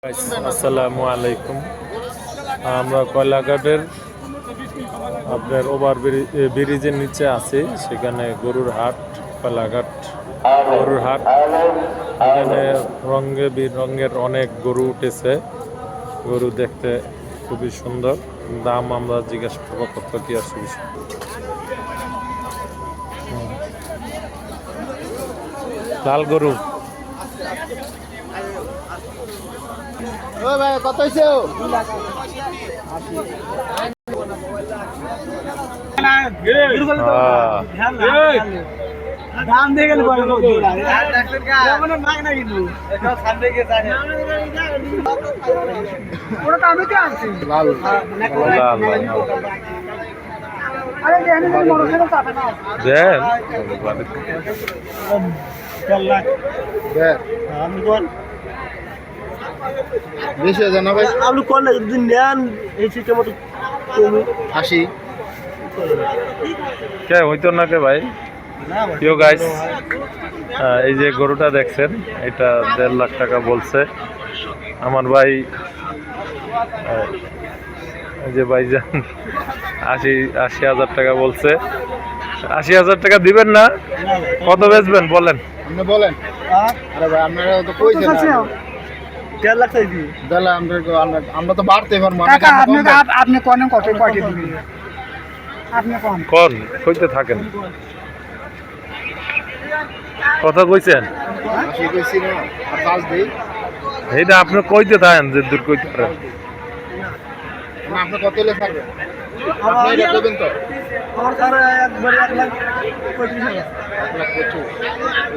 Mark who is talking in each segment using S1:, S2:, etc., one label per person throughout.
S1: আসসালামু আলাইকুম। আমরা কয়লাঘাটের আপনার ওভার ব্রিজের নিচে আছি। সেখানে গরুর হাট, কয়লাঘাট গরুর হাট। এখানে রঙে বিরঙের অনেক গরু উঠেছে। গরু দেখতে খুবই সুন্দর। দাম আমরা জিজ্ঞেস করবো কত কি আছে। লাল গরু
S2: কত হয়েছে? দাম দিয়ে গেলে বেশি হয়ে যায় না ভাই? আপনি কোন যদি নেন এই সিস্টেম মতো হাসি
S1: কে হইতো না কে ভাই? প্রিয় গাইস, এই যে গরুটা দেখছেন, এটা 1.5 লাখ টাকা বলছে আমার ভাই। এই যে ভাইজান 80,000 টাকা বলছে। 80,000 টাকা দিবেন না? কত বেচবেন বলেন?
S2: আপনি বলেন। আরে ভাই আপনারা তো কইছেন 1.5 লাখ চাইছি। তাহলে আমরা তো বাড়তে পারবো না। আপনি কোন কত কয়টি দিবেন? আপনি
S1: কোন কইতে থাকেন, কথা কইছেন?
S2: কইছি না আর 5 দেই।
S1: এইটা আপনি কইতে থাকেন যে দূর কইতে পারেন।
S2: আপনি কত হলে ছাড়বেন? আপনি এটা কইবেন তো? আমার স্যার একবারে 1,35,000। 1,25,000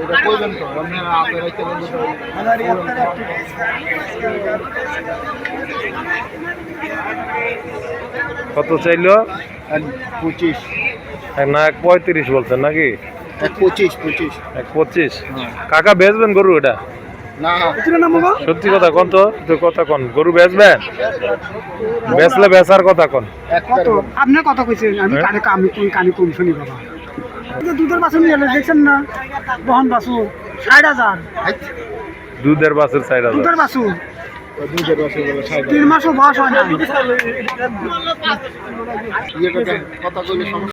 S2: এটা কইবেন তো? আপনি আপনি রাইতে বলুন তো।
S1: কত চাইলো?
S2: 25
S1: না 1.35 বলছেন নাকি?
S2: 1,25
S1: 1.25। কাকা বেচবেন গরু? এটা
S2: না
S1: সত্যি কথা কোন তো, কথা কোন গরু বেচবেন? বেচলে বেচার কথা কোন।
S2: কত আপনি কত কইছেন? আমি কানে কম শুনি বাবা। দুধের বাছুর নিয়ে দেখছেন না, বহন বাছুর 60,000।
S1: দুধের বাছুর 60,000?
S2: দুধের বাছুর 3 মাসও বয়স হয় না। কথা কইলে সমস্যা